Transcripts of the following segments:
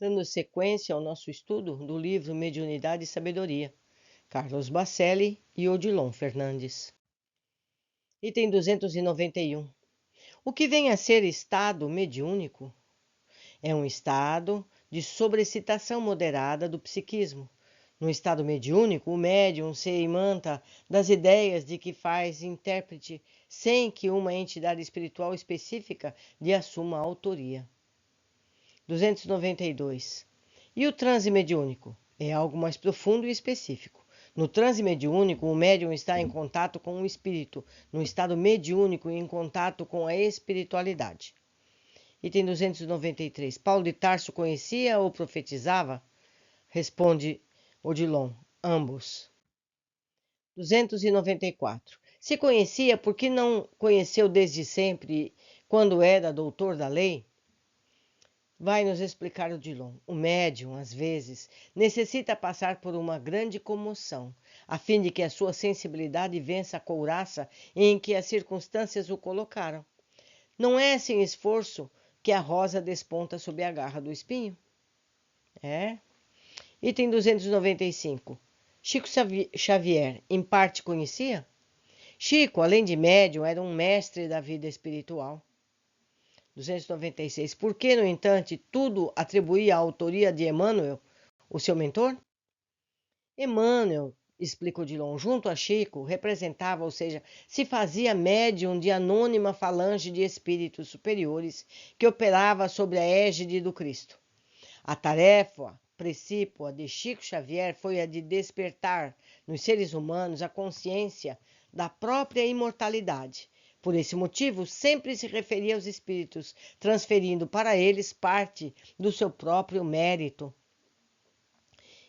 Dando sequência ao nosso estudo do livro Mediunidade e Sabedoria, Carlos Bacelli e Odilon Fernandes. Item 291. O que vem a ser estado mediúnico? É um estado de sobrecitação moderada do psiquismo. No estado mediúnico, o médium se imanta das ideias de que faz intérprete sem que uma entidade espiritual específica lhe assuma a autoria. 292. E o transe mediúnico? É algo mais profundo e específico. No transe mediúnico, o médium está em contato com o espírito, no estado mediúnico em contato com a espiritualidade. Item 293. Paulo de Tarso conhecia ou profetizava? Responde Odilon, ambos. 294. Se conhecia, por que não conheceu desde sempre, quando era doutor da lei? Vai nos explicar Odilon. O médium, às vezes, necessita passar por uma grande comoção, a fim de que a sua sensibilidade vença a couraça em que as circunstâncias o colocaram. Não é sem esforço que a rosa desponta sob a garra do espinho? É. Item 295. Chico Xavier, em parte conhecia? Chico, além de médium, era um mestre da vida espiritual. 296. Por que, no entanto, tudo atribuía a autoria de Emmanuel, o seu mentor? Emmanuel, explica Odilon, junto a Chico, representava, ou seja, se fazia médium de anônima falange de espíritos superiores que operava sob a égide do Cristo. A tarefa precípua de Chico Xavier foi a de despertar nos seres humanos a consciência da própria imortalidade. Por esse motivo, sempre se referia aos espíritos, transferindo para eles parte do seu próprio mérito.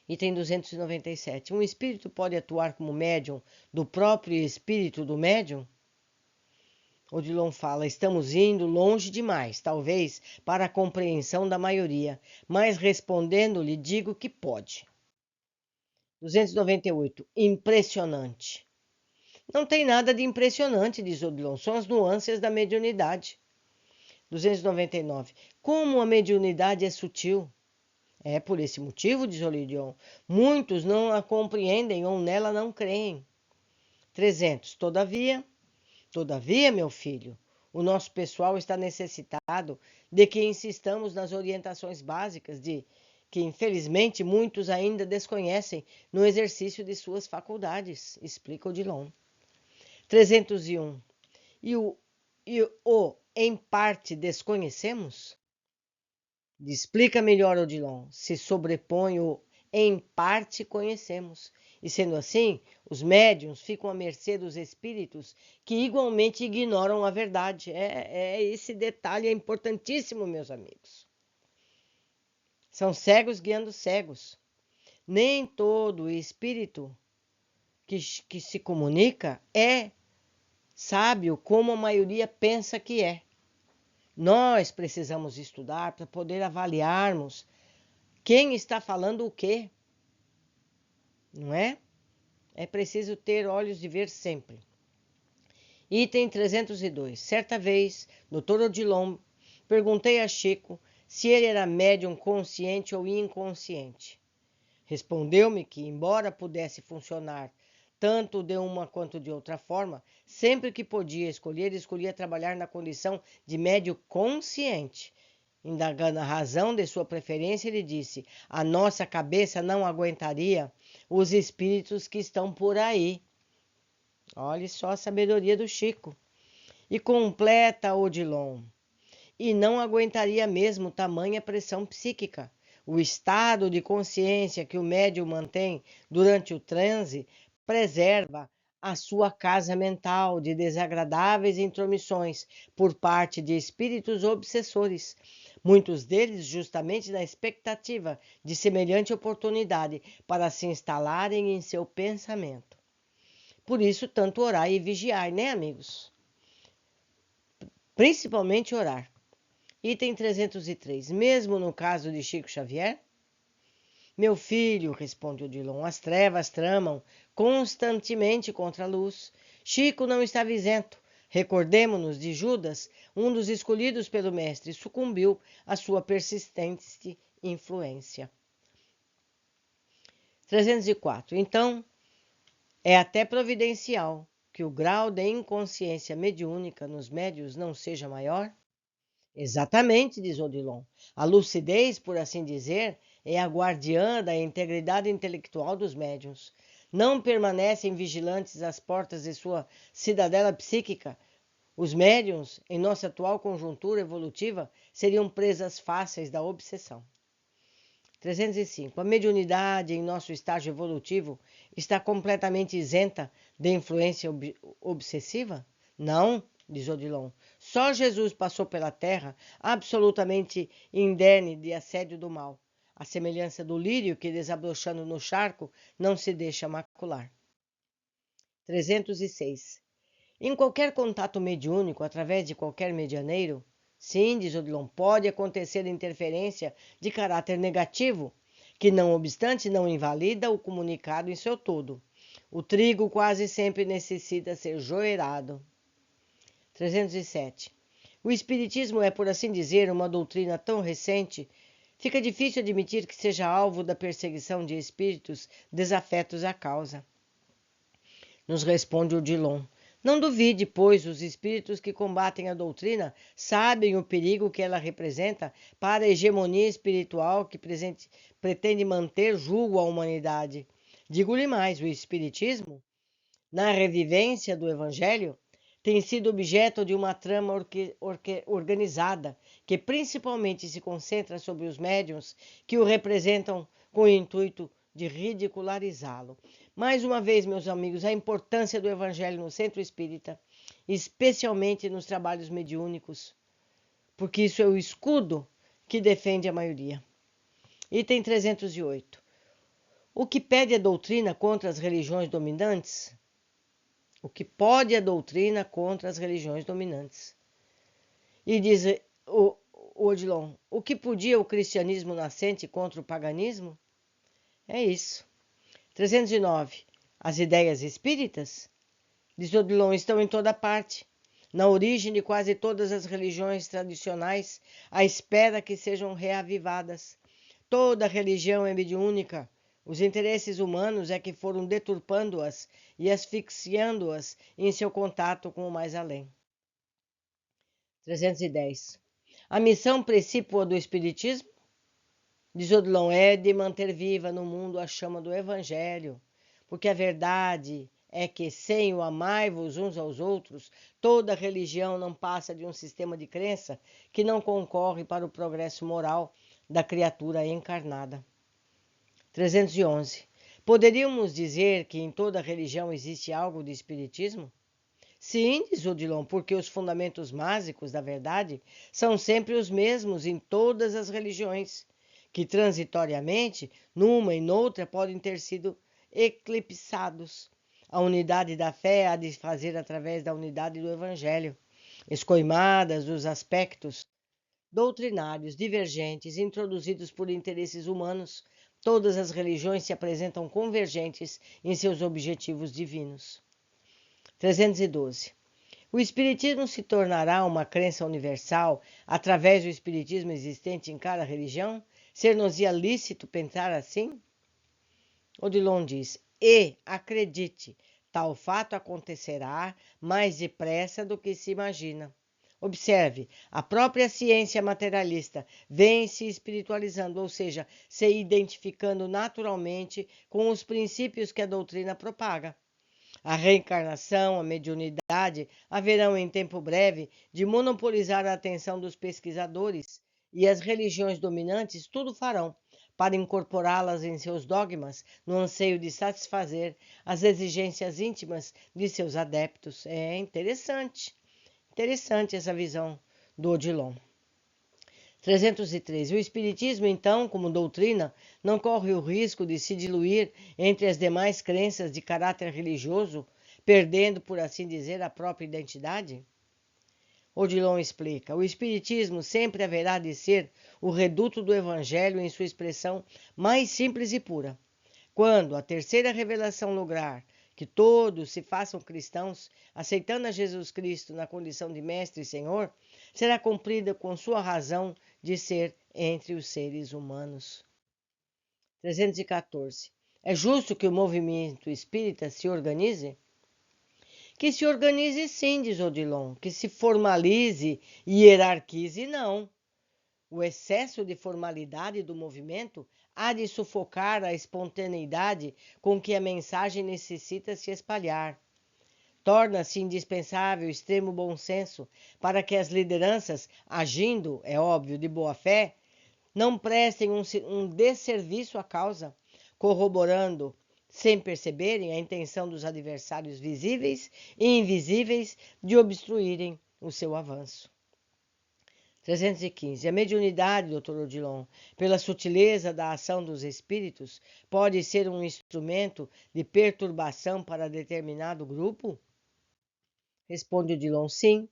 Item 297. Um espírito pode atuar como médium do próprio espírito do médium? Odilon fala, estamos indo longe demais, talvez, para a compreensão da maioria, mas respondendo-lhe digo que pode. 298. Impressionante. Não tem nada de impressionante, diz Odilon, são as nuances da mediunidade. 299. Como a mediunidade é sutil? É por esse motivo, diz Odilon, muitos não a compreendem ou nela não creem. 300. Todavia, meu filho, o nosso pessoal está necessitado de que insistamos nas orientações básicas de que, infelizmente, muitos ainda desconhecem no exercício de suas faculdades, explica Odilon. 301. E o em parte desconhecemos? Explica melhor, Odilon. Se sobrepõe o em parte conhecemos. E sendo assim, os médiuns ficam à mercê dos espíritos que igualmente ignoram a verdade. Esse detalhe é importantíssimo, meus amigos. São cegos guiando cegos. Nem todo espírito que se comunica é sábio como a maioria pensa que é. Nós precisamos estudar para poder avaliarmos quem está falando o quê, não é? É preciso ter olhos de ver sempre. Item 302. Certa vez, Dr. Odilon, perguntei a Chico se ele era médium consciente ou inconsciente. Respondeu-me que, embora pudesse funcionar tanto de uma quanto de outra forma, sempre que podia escolher, escolhia trabalhar na condição de médium consciente. Indagando a razão de sua preferência, ele disse: a nossa cabeça não aguentaria os espíritos que estão por aí. Olhe só a sabedoria do Chico. E completa Odilon. E não aguentaria mesmo tamanha pressão psíquica. O estado de consciência que o médium mantém durante o transe preserva a sua casa mental de desagradáveis intromissões por parte de espíritos obsessores, muitos deles justamente na expectativa de semelhante oportunidade para se instalarem em seu pensamento. Por isso, tanto orar e vigiar, né, amigos? Principalmente orar. Item 303. Mesmo no caso de Chico Xavier? Meu filho, responde Odilon, as trevas tramam constantemente contra a luz. Chico não estava isento. Recordemo-nos de Judas, um dos escolhidos pelo Mestre, sucumbiu à sua persistente influência. 304. Então, é até providencial que o grau de inconsciência mediúnica nos médiuns não seja maior? Exatamente, diz Odilon. A lucidez, por assim dizer, é a guardiã da integridade intelectual dos médiuns. Não permanecem vigilantes às portas de sua cidadela psíquica. Os médiuns, em nossa atual conjuntura evolutiva, seriam presas fáceis da obsessão. 305. A mediunidade em nosso estágio evolutivo está completamente isenta de influência obsessiva? Não, diz Odilon. Só Jesus passou pela terra absolutamente indene de assédio do mal, à semelhança do lírio que, desabrochando no charco, não se deixa macular. 306. Em qualquer contato mediúnico, através de qualquer medianeiro, sim, diz Odilon, pode acontecer interferência de caráter negativo, que não obstante não invalida o comunicado em seu todo. O trigo quase sempre necessita ser joerado. 307. O Espiritismo é, por assim dizer, uma doutrina tão recente, fica difícil admitir que seja alvo da perseguição de espíritos desafetos à causa. Nos responde Odilon. Não duvide, pois, os espíritos que combatem a doutrina sabem o perigo que ela representa para a hegemonia espiritual que pretende manter julgo à humanidade. Digo-lhe mais, o espiritismo, na revivência do Evangelho, tem sido objeto de uma trama organizada, que principalmente se concentra sobre os médiuns que o representam com o intuito de ridicularizá-lo. Mais uma vez, meus amigos, a importância do Evangelho no centro espírita, especialmente nos trabalhos mediúnicos, porque isso é o escudo que defende a maioria. Item 308. O que pede a doutrina contra as religiões dominantes? O que pode a doutrina contra as religiões dominantes? E diz o Odilon, o que podia o cristianismo nascente contra o paganismo? É isso. 309. As ideias espíritas? Diz Odilon, estão em toda parte, na origem de quase todas as religiões tradicionais, à espera que sejam reavivadas. Toda religião é mediúnica. Os interesses humanos é que foram deturpando-as e asfixiando-as em seu contato com o mais além. 310. A missão precípua do Espiritismo? Diz Odilon, é de manter viva no mundo a chama do Evangelho, porque a verdade é que, sem o amai-vos uns aos outros, toda religião não passa de um sistema de crença que não concorre para o progresso moral da criatura encarnada. 311. Poderíamos dizer que em toda religião existe algo de espiritismo? Sim, diz Odilon, porque os fundamentos básicos da verdade são sempre os mesmos em todas as religiões, que transitoriamente, numa e noutra, podem ter sido eclipsados. A unidade da fé há de fazer através da unidade do Evangelho. Escoimadas os aspectos doutrinários divergentes introduzidos por interesses humanos, todas as religiões se apresentam convergentes em seus objetivos divinos. 312. O Espiritismo se tornará uma crença universal através do Espiritismo existente em cada religião? Ser-nos-ia lícito pensar assim? Odilon diz, acredite, tal fato acontecerá mais depressa do que se imagina. Observe, a própria ciência materialista vem se espiritualizando, ou seja, se identificando naturalmente com os princípios que a doutrina propaga. A reencarnação, a mediunidade haverão em tempo breve de monopolizar a atenção dos pesquisadores, e as religiões dominantes tudo farão para incorporá-las em seus dogmas, no anseio de satisfazer as exigências íntimas de seus adeptos. É interessante essa visão do Odilon. 303. O Espiritismo, então, como doutrina, não corre o risco de se diluir entre as demais crenças de caráter religioso, perdendo, por assim dizer, a própria identidade? Odilon explica, o Espiritismo sempre haverá de ser o reduto do Evangelho em sua expressão mais simples e pura. Quando a terceira revelação lograr que todos se façam cristãos, aceitando a Jesus Cristo na condição de Mestre e Senhor, será cumprida com sua razão de ser entre os seres humanos. 314. É justo que o movimento espírita se organize? Que se organize sim, diz Odilon, que se formalize e hierarquize não. O excesso de formalidade do movimento há de sufocar a espontaneidade com que a mensagem necessita se espalhar. Torna-se indispensável extremo bom senso para que as lideranças, agindo, é óbvio, de boa fé, não prestem um desserviço à causa, corroborando, sem perceberem, a intenção dos adversários visíveis e invisíveis de obstruírem o seu avanço. 315. A mediunidade, Dr. Odilon, pela sutileza da ação dos espíritos, pode ser um instrumento de perturbação para determinado grupo? Responde Odilon, sim,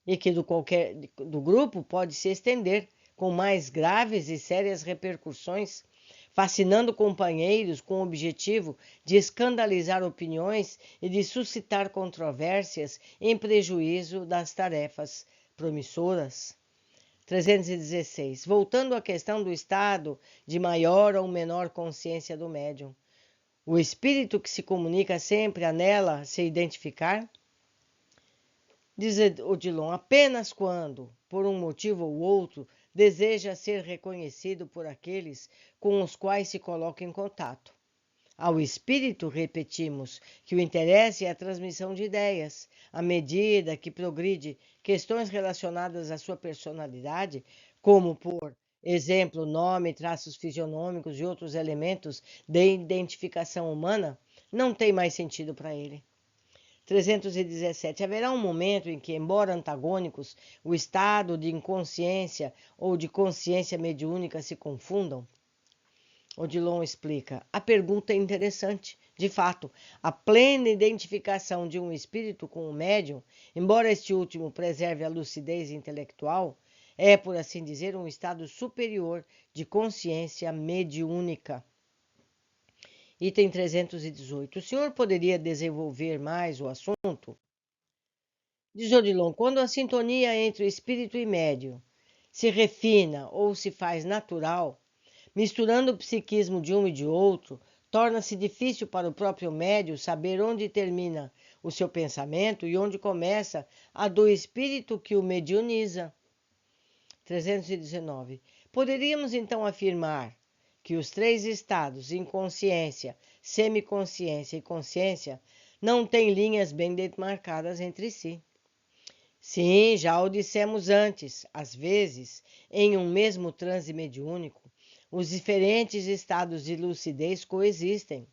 e que do grupo pode se estender com mais graves e sérias repercussões, fascinando companheiros com o objetivo de escandalizar opiniões e de suscitar controvérsias em prejuízo das tarefas promissoras. 316. Voltando à questão do estado de maior ou menor consciência do médium, o espírito que se comunica sempre anela se identificar? Diz Odilon, apenas quando, por um motivo ou outro, deseja ser reconhecido por aqueles com os quais se coloca em contato. Ao espírito, repetimos, que o interesse é a transmissão de ideias, à medida que progride questões relacionadas à sua personalidade, como, por exemplo, nome, traços fisionômicos e outros elementos de identificação humana, não tem mais sentido para ele. 317. Haverá um momento em que, embora antagônicos, o estado de inconsciência ou de consciência mediúnica se confundam? Odilon explica. A pergunta é interessante. De fato, a plena identificação de um espírito com o médium, embora este último preserve a lucidez intelectual, é, por assim dizer, um estado superior de consciência mediúnica. Item 318. O senhor poderia desenvolver mais o assunto? Diz Odilon, quando a sintonia entre o espírito e médium se refina ou se faz natural, misturando o psiquismo de um e de outro, torna-se difícil para o próprio médium saber onde termina o seu pensamento e onde começa a do espírito que o mediuniza. 319. Poderíamos então afirmar que os três estados, inconsciência, semiconsciência e consciência, não têm linhas bem demarcadas entre si. Sim, já o dissemos antes, às vezes, em um mesmo transe mediúnico, os diferentes estados de lucidez coexistem.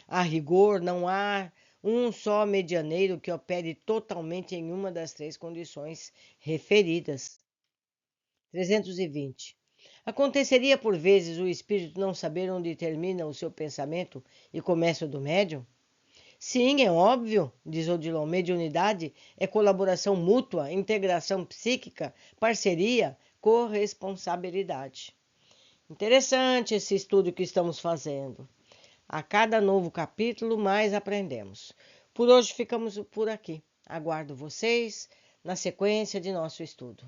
A rigor, não há um só medianeiro que opere totalmente em uma das três condições referidas. 320. Aconteceria por vezes o espírito não saber onde termina o seu pensamento e começa o do médium? Sim, é óbvio, diz Odilon. Mediunidade é colaboração mútua, integração psíquica, parceria, corresponsabilidade. Interessante esse estudo que estamos fazendo. A cada novo capítulo, mais aprendemos. Por hoje ficamos por aqui. Aguardo vocês na sequência de nosso estudo.